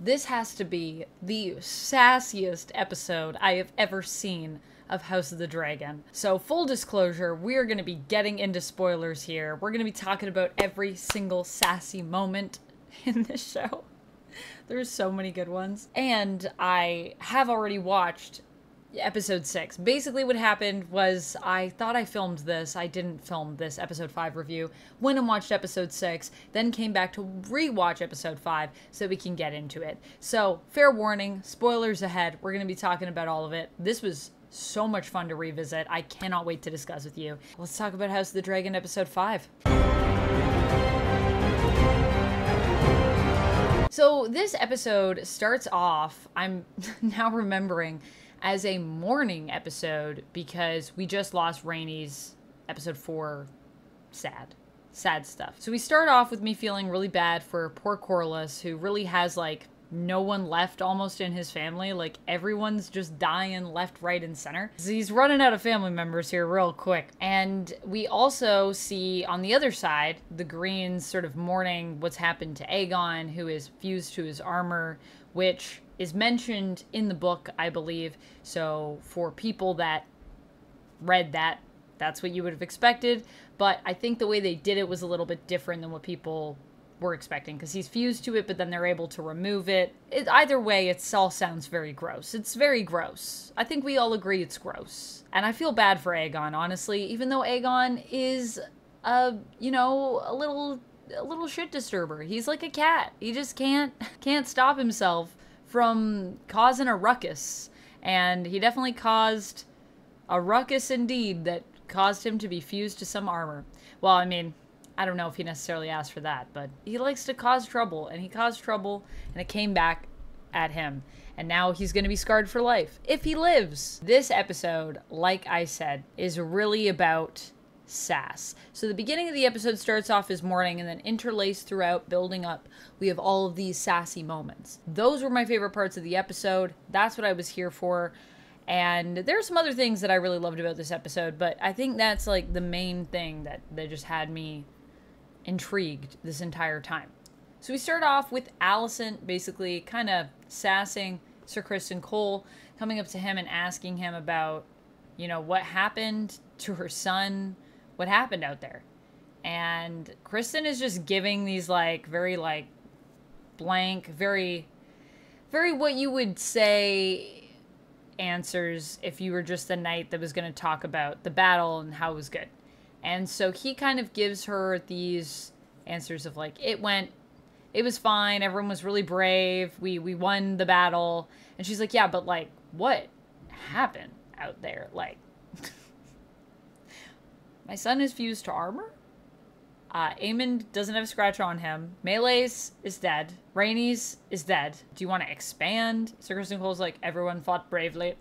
This has to be the sassiest episode I have ever seen of House of the Dragon. So full disclosure, we are going to be getting into spoilers here. We're going to be talking about every single sassy moment in this show. There's so many good ones. And I have already watched episode 6. Basically what happened was I thought I filmed this. I didn't film this episode 5 review. Went and watched episode 6, then came back to rewatch episode 5 so we can get into it. So fair warning, spoilers ahead. We're going to be talking about all of it. This was so much fun to revisit. I cannot wait to discuss with you. Let's talk about House of the Dragon episode 5. So this episode starts off, I'm now remembering, as a mourning episode because we just lost Rhaenys episode 4. Sad stuff. So we start off with me feeling really bad for poor Corlys, who really has like no one left almost in his family. Like everyone's just dying left, right, and center. So he's running out of family members here real quick. And we also see on the other side, the Greens sort of mourning what's happened to Aegon, who is fused to his armor, which is mentioned in the book, I believe. So for people that read that, that's what you would have expected. But I think the way they did it was a little bit different than what people were expecting, because he's fused to it, but then they're able to remove it. Either way, it all sounds very gross. It's very gross. I think we all agree it's gross. And I feel bad for Aegon, honestly, even though Aegon is, you know, a little shit disturber. He's like a cat. He just can't stop himself from causing a ruckus. And he definitely caused a ruckus indeed that caused him to be fused to some armor. Well, I mean, I don't know if he necessarily asked for that, but he likes to cause trouble, and he caused trouble, and it came back at him. And now he's going to be scarred for life, if he lives. This episode, like I said, is really about sass. So the beginning of the episode starts off as mourning, and then interlaced throughout, building up, we have all of these sassy moments. Those were my favorite parts of the episode. That's what I was here for. And there are some other things that I really loved about this episode, but I think that's like the main thing that just had me intrigued this entire time. So we start off with Alicent basically kind of sassing Ser Criston Cole, coming up to him and asking him about, you know, what happened to her son, what happened out there. And Criston is just giving these like very like blank, very what you would say answers if you were just the knight that was going to talk about the battle and how it was good. And so he kind of gives her these answers of like, it was fine, everyone was really brave, we won the battle. And she's like, yeah, but like, what happened out there? Like, my son is fused to armor? Aemond doesn't have a scratch on him. Meleys is dead. Rhaenys is dead. Do you want to expand? Ser Criston Cole's like, everyone fought bravely.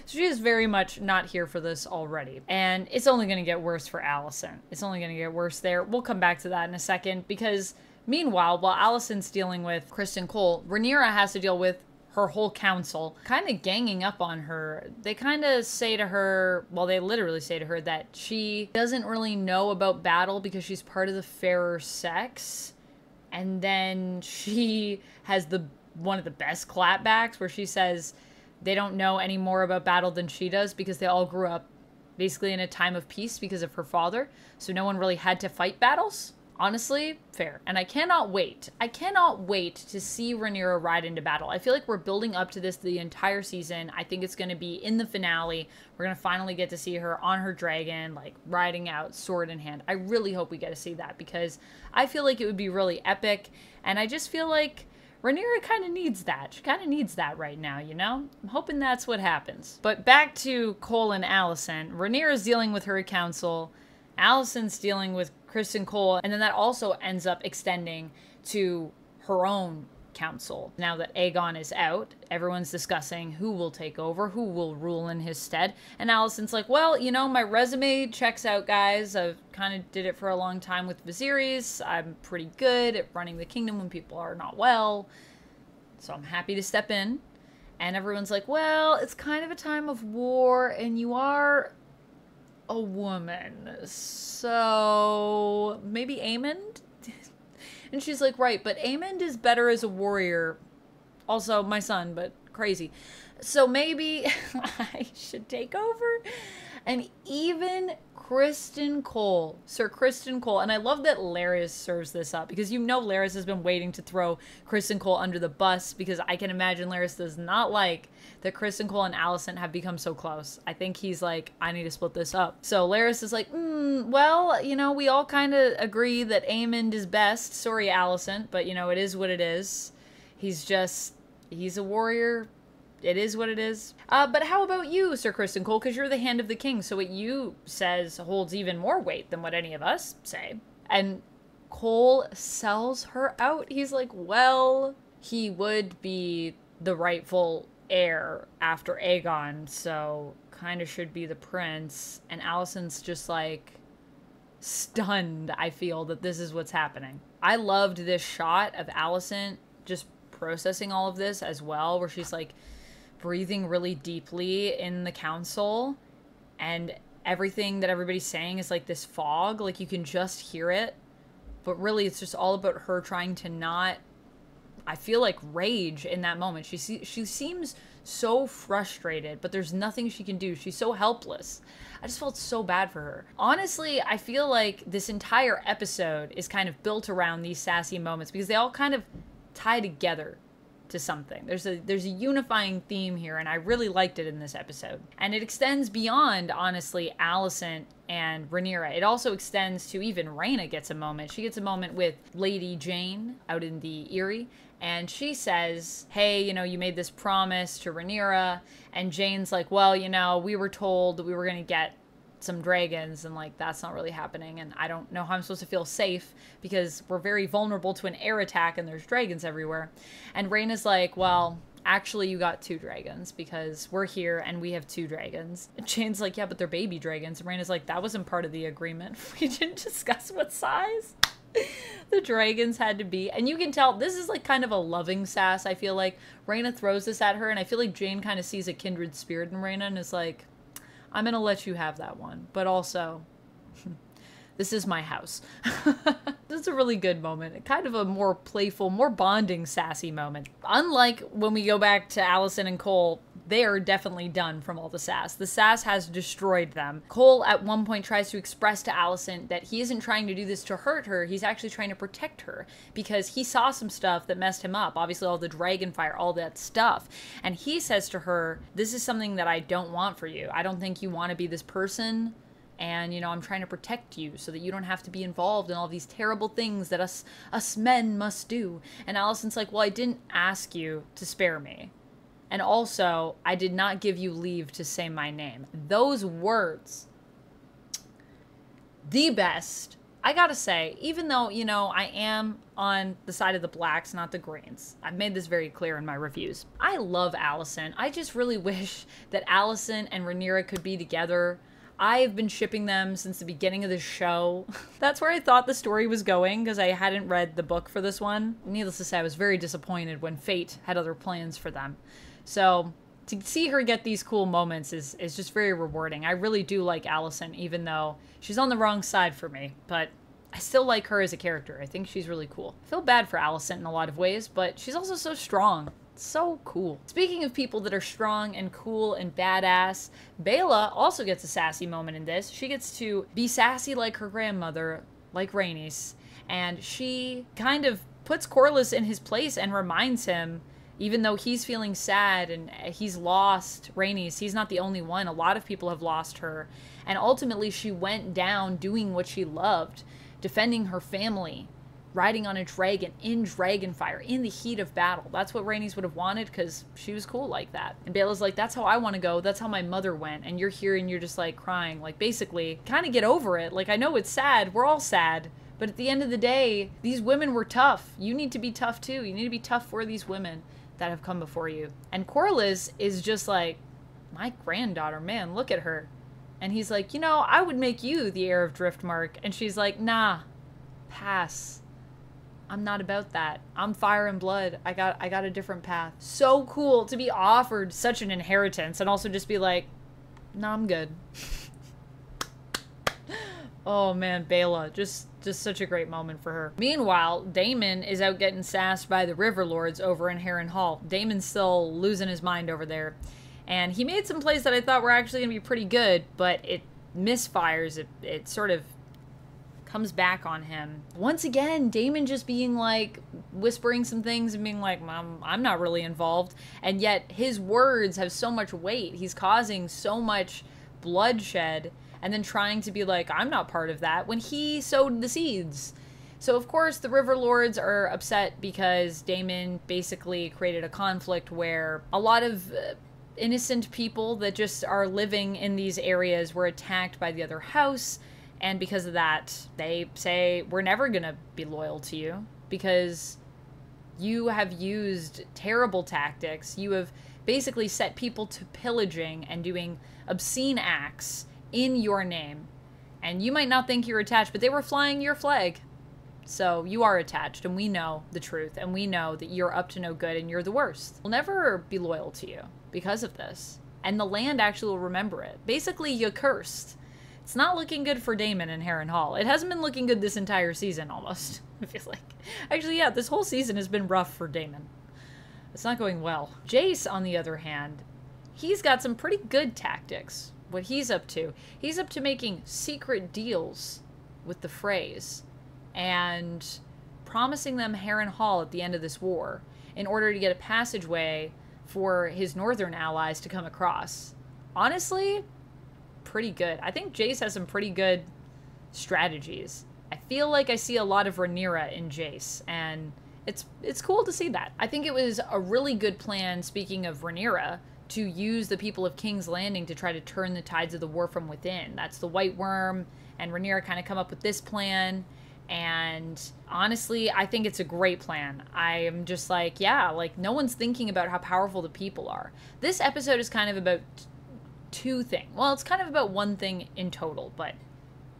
So she is very much not here for this already. And it's only going to get worse for Alicent. It's only going to get worse there. We'll come back to that in a second, because meanwhile, while Alicent's dealing with Criston Cole, Rhaenyra has to deal with her whole council kind of ganging up on her. They kind of say to her, well, they literally say to her that she doesn't really know about battle because she's part of the fairer sex. And then she has one of the best clapbacks where she says they don't know any more about battle than she does because they all grew up basically in a time of peace because of her father. So no one really had to fight battles. Honestly, fair. And I cannot wait. I cannot wait to see Rhaenyra ride into battle. I feel like we're building up to this the entire season. I think it's going to be in the finale. We're going to finally get to see her on her dragon, like riding out sword in hand. I really hope we get to see that because I feel like it would be really epic. And I just feel like Rhaenyra kind of needs that. She kind of needs that right now, you know? I'm hoping that's what happens. But back to Cole and Alicent. Rhaenyra's dealing with her council. Alicent's dealing with Criston Cole, and then that also ends up extending to her own council. Now that Aegon is out, everyone's discussing who will take over, who will rule in his stead, and Alicent's like, well, you know, my resume checks out, guys. I've kind of did it for a long time with Viserys. I'm pretty good at running the kingdom when people are not well, so I'm happy to step in. And everyone's like, well, it's kind of a time of war, and you are a woman, so maybe Aemond? And she's like, right, but Aemond is better as a warrior. Also, my son, but crazy. So maybe I should take over. And even Criston Cole, Ser Criston Cole, and I love that Larys serves this up, because you know Larys has been waiting to throw Criston Cole under the bus, because I can imagine Larys does not like that Criston Cole and Alicent have become so close. I think he's like, I need to split this up. So Larys is like, well, you know, we all kind of agree that Aemond is best. Sorry, Alicent, but you know, it is what it is. He's a warrior. It is what it is. But how about you, Ser Criston Cole? Because you're the hand of the king, so what you says holds even more weight than what any of us say. And Cole sells her out. He's like, well, he would be the rightful heir after Aegon, so kind of should be the prince. And Alicent's just like stunned, I feel, that this is what's happening. I loved this shot of Alicent just processing all of this as well, where she's like breathing really deeply in the council, and everything that everybody's saying is like this fog, like you can just hear it, but really it's just all about her trying to not, I feel like, rage in that moment. She seems so frustrated, but there's nothing she can do. She's so helpless. I just felt so bad for her. Honestly, I feel like this entire episode is kind of built around these sassy moments, because they all kind of tie together to something. There's a unifying theme here, and I really liked it in this episode. And it extends beyond, honestly, Alicent and Rhaenyra. It also extends to even Rhaena gets a moment. She gets a moment with Lady Jane out in the Eyrie, and she says, hey, you know, you made this promise to Rhaenyra, and Jane's like, well, you know, we were told that we were going to get some dragons, and like that's not really happening, and I don't know how I'm supposed to feel safe because we're very vulnerable to an air attack and there's dragons everywhere. And Rhaena's like, well, actually you got 2 dragons because we're here and we have 2 dragons. And Jane's like, yeah, but they're baby dragons. And Rhaena's like, that wasn't part of the agreement. We didn't discuss what size the dragons had to be. And you can tell this is like kind of a loving sass. I feel like Rhaena throws this at her, and I feel like Jane kind of sees a kindred spirit in Rhaena and is like, I'm going to let you have that one. But also, this is my house. This is a really good moment. Kind of a more playful, more bonding, sassy moment. Unlike when we go back to Alicent and Cole, they are definitely done from all the sass. The sass has destroyed them. Cole at one point tries to express to Alicent that he isn't trying to do this to hurt her. He's actually trying to protect her because he saw some stuff that messed him up. Obviously, all the dragon fire, all that stuff. And he says to her, this is something that I don't want for you. I don't think you want to be this person. And, you know, I'm trying to protect you so that you don't have to be involved in all these terrible things that us men must do. And Alicent's like, well, I didn't ask you to spare me. And also, I did not give you leave to say my name. Those words, the best. I gotta say, even though, you know, I am on the side of the blacks, not the greens. I've made this very clear in my reviews. I love Alicent. I just really wish that Alicent and Rhaenyra could be together. I've been shipping them since the beginning of the show. That's where I thought the story was going, because I hadn't read the book for this one. Needless to say, I was very disappointed when fate had other plans for them. So to see her get these cool moments is just very rewarding. I really do like Alicent, even though she's on the wrong side for me. But I still like her as a character. I think she's really cool. I feel bad for Alicent in a lot of ways, but she's also so strong. So cool. Speaking of people that are strong and cool and badass, Baela also gets a sassy moment in this. She gets to be sassy like her grandmother, like Rhaenys, and she kind of puts Corlys in his place and reminds him, even though he's feeling sad and he's lost Rhaenys, he's not the only one. A lot of people have lost her. And ultimately, she went down doing what she loved, defending her family, riding on a dragon in dragonfire in the heat of battle. That's what Rhaenys would have wanted, because she was cool like that. And Baela's like, that's how I want to go. That's how my mother went. And you're here and you're just like crying. Like, basically, kind of get over it. Like, I know it's sad. We're all sad. But at the end of the day, these women were tough. You need to be tough too. You need to be tough for these women that have come before you. And Corlys is just like, my granddaughter, man, look at her. And he's like, you know, I would make you the heir of Driftmark. And she's like, nah, pass. I'm not about that. I'm fire and blood. I got a different path. So cool to be offered such an inheritance and also just be like, no, I'm good. Oh man, Baela, just Just such a great moment for her. Meanwhile, Daemon is out getting sassed by the River Lords over in Harrenhal. Daemon's still losing his mind over there. And he made some plays that I thought were actually going to be pretty good, but it misfires. It sort of comes back on him. Once again, Daemon just being like, whispering some things and being like, Mom, I'm not really involved. And yet his words have so much weight. He's causing so much bloodshed, and then trying to be like, I'm not part of that, when he sowed the seeds. So of course the River Lords are upset because Daemon basically created a conflict where a lot of innocent people that just are living in these areas were attacked by the other house, and because of that they say, we're never gonna be loyal to you because you have used terrible tactics. You have basically set people to pillaging and doing obscene acts in your name, and you might not think you're attached, but they were flying your flag. So you are attached, and we know the truth, and we know that you're up to no good and you're the worst. We'll never be loyal to you because of this, and the land actually will remember it. Basically, you're cursed. It's not looking good for Daemon and Harrenhal. It hasn't been looking good this entire season, almost, I feel like. Actually, yeah, this whole season has been rough for Daemon. It's not going well. Jace, on the other hand, he's got some pretty good tactics. What he's up to making secret deals with the Freys and promising them Harrenhal at the end of this war in order to get a passageway for his northern allies to come across. Honestly, pretty good. I think Jace has some pretty good strategies. I feel like I see a lot of Rhaenyra in Jace, and it's cool to see that. I think it was a really good plan, speaking of Rhaenyra, to use the people of King's Landing to try to turn the tides of the war from within. That's the White Worm, and Rhaenyra kind of come up with this plan, and honestly, I think it's a great plan. I am just like, yeah, like, no one's thinking about how powerful the people are. This episode is kind of about two things. Well, it's kind of about one thing in total, but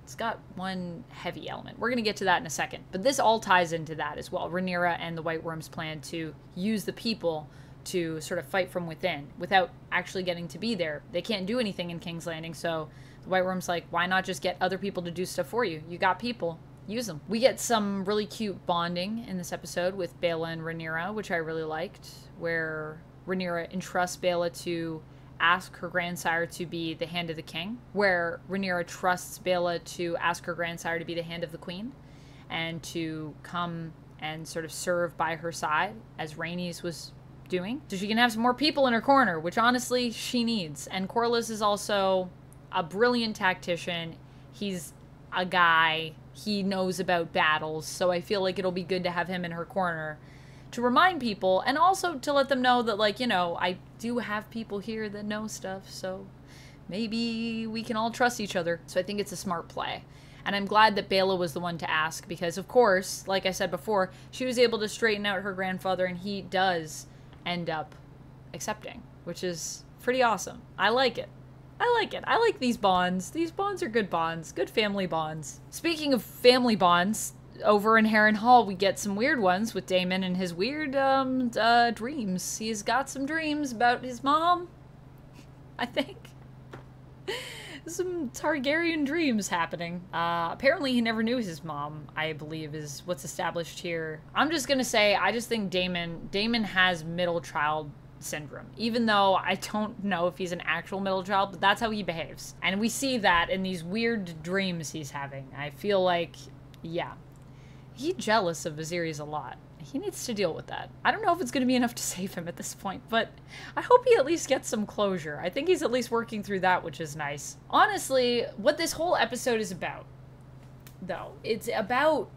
it's got one heavy element. We're going to get to that in a second, but this all ties into that as well. Rhaenyra and the White Worm's plan to use the people to sort of fight from within without actually getting to be there. They can't do anything in King's Landing, so the White Worm's like, why not just get other people to do stuff for you? You got people. Use them. We get some really cute bonding in this episode with Baela and Rhaenyra, which I really liked, where Rhaenyra entrusts Baela to ask her grandsire to be the hand of the king, where Rhaenyra trusts Baela to ask her grandsire to be the hand of the queen, and to come and sort of serve by her side, as Rhaenys was doing, so she can have some more people in her corner, which honestly she needs. And Corlys is also a brilliant tactician. He's a guy, he knows about battles, so I feel like it'll be good to have him in her corner to remind people, and also to let them know that, like, you know, I do have people here that know stuff, so maybe we can all trust each other. So I think it's a smart play. And I'm glad that Baela was the one to ask, because of course, like I said before, she was able to straighten out her grandfather, and he does end up accepting, which is pretty awesome. I like it. I like it. I like these bonds. These bonds are good bonds. Good family bonds. Speaking of family bonds, over in Harrenhal, we get some weird ones with Daemon and his weird dreams. He's got some dreams about his mom, I think. Some Targaryen dreams happening. Apparently he never knew his mom, I believe, is what's established here. I'm just gonna say, I just think Daemon has middle child syndrome, even though I don't know if he's an actual middle child, but that's how he behaves. And we see that in these weird dreams he's having. I feel like, yeah, he's jealous of Viserys a lot. He needs to deal with that. I don't know if it's going to be enough to save him at this point, but I hope he at least gets some closure. I think he's at least working through that, which is nice. Honestly, what this whole episode is about, though, it's about,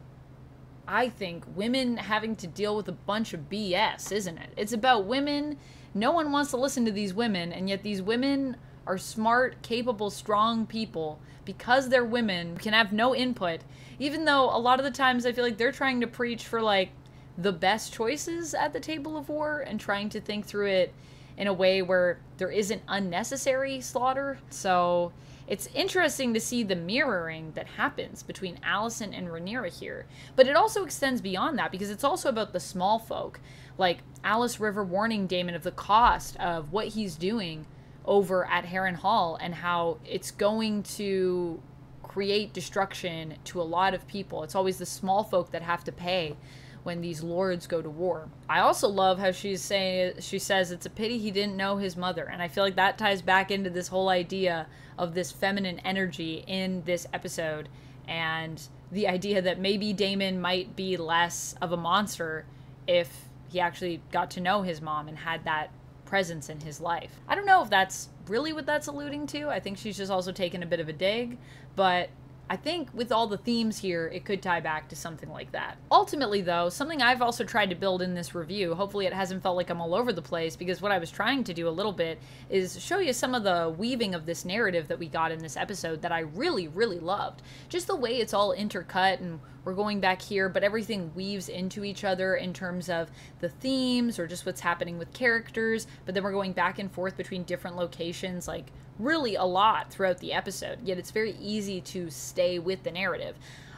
I think, women having to deal with a bunch of BS, isn't it? It's about women. No one wants to listen to these women, and yet these women are smart, capable, strong people. Because they're women, can have no input, even though a lot of the times I feel like they're trying to preach for, like, the best choices at the table of war and trying to think through it in a way where there isn't unnecessary slaughter. So it's interesting to see the mirroring that happens between Alicent and Rhaenyra here. But it also extends beyond that, because it's also about the small folk, like Alice River warning Daemon of the cost of what he's doing over at Harrenhal and how it's going to create destruction to a lot of people. It's always the small folk that have to pay when these lords go to war. I also love how she says it's a pity he didn't know his mother, and I feel like that ties back into this whole idea of this feminine energy in this episode, and the idea that maybe Daemon might be less of a monster if he actually got to know his mom and had that presence in his life. I don't know if that's really what that's alluding to. I think she's just also taken a bit of a dig, but I think with all the themes here, it could tie back to something like that. Ultimately, though, something I've also tried to build in this review, hopefully it hasn't felt like I'm all over the place, because what I was trying to do a little bit is show you some of the weaving of this narrative that we got in this episode that I really, really loved. Just the way it's all intercut, and we're going back here, but everything weaves into each other in terms of the themes or just what's happening with characters, but then we're going back and forth between different locations, like really a lot throughout the episode, yet it's very easy to stay with the narrative.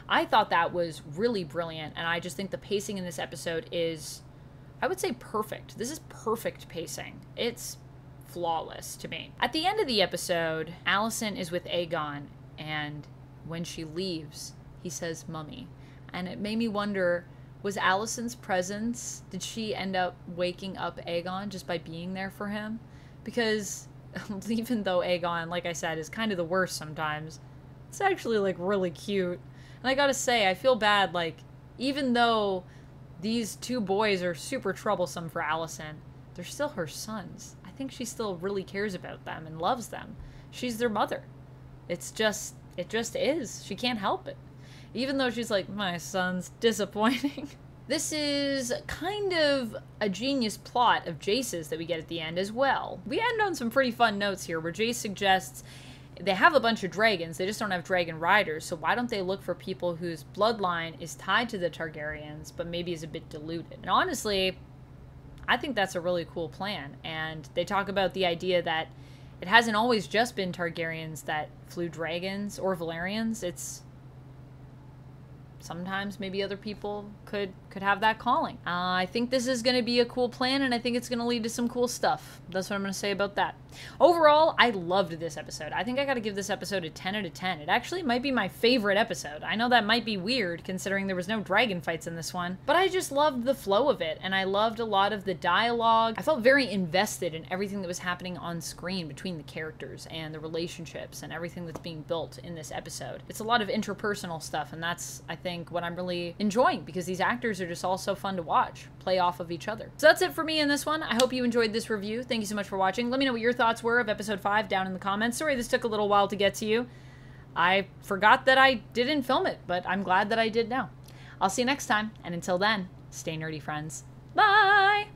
I thought that was really brilliant, and I just think the pacing in this episode is, I would say, perfect. This is perfect pacing. It's flawless to me. At the end of the episode, Alicent is with Aegon, and when she leaves, he says, "Mummy." And it made me wonder, was Alicent's presence, did she end up waking up Aegon just by being there for him? Because even though Aegon, like I said, is kind of the worst sometimes, it's actually, like, really cute. And I gotta say, I feel bad, like, even though these two boys are super troublesome for Alicent, they're still her sons. I think she still really cares about them and loves them. She's their mother. It just is. She can't help it. Even though she's like, my son's disappointing. This is kind of a genius plot of Jace's that we get at the end as well. We end on some pretty fun notes here, where Jace suggests they have a bunch of dragons, they just don't have dragon riders, so why don't they look for people whose bloodline is tied to the Targaryens, but maybe is a bit diluted? And honestly, I think that's a really cool plan, and they talk about the idea that it hasn't always just been Targaryens that flew dragons, or Velaryons. It's sometimes maybe other people could have that calling. I think this is going to be a cool plan, and I think it's going to lead to some cool stuff. That's what I'm going to say about that. Overall, I loved this episode. I think I got to give this episode a 10 out of 10. It actually might be my favorite episode. I know that might be weird, considering there was no dragon fights in this one, but I just loved the flow of it, and I loved a lot of the dialogue. I felt very invested in everything that was happening on screen between the characters and the relationships and everything that's being built in this episode. It's a lot of interpersonal stuff, and that's, I think, what I'm really enjoying, because these actors are just all so fun to watch play off of each other. So that's it for me in this one. I hope you enjoyed this review. Thank you so much for watching. Let me know what your thoughts were of episode 5 down in the comments. Sorry this took a little while to get to you. I forgot that I didn't film it, but I'm glad that I did now. I'll see you next time, and until then, stay nerdy, friends. Bye!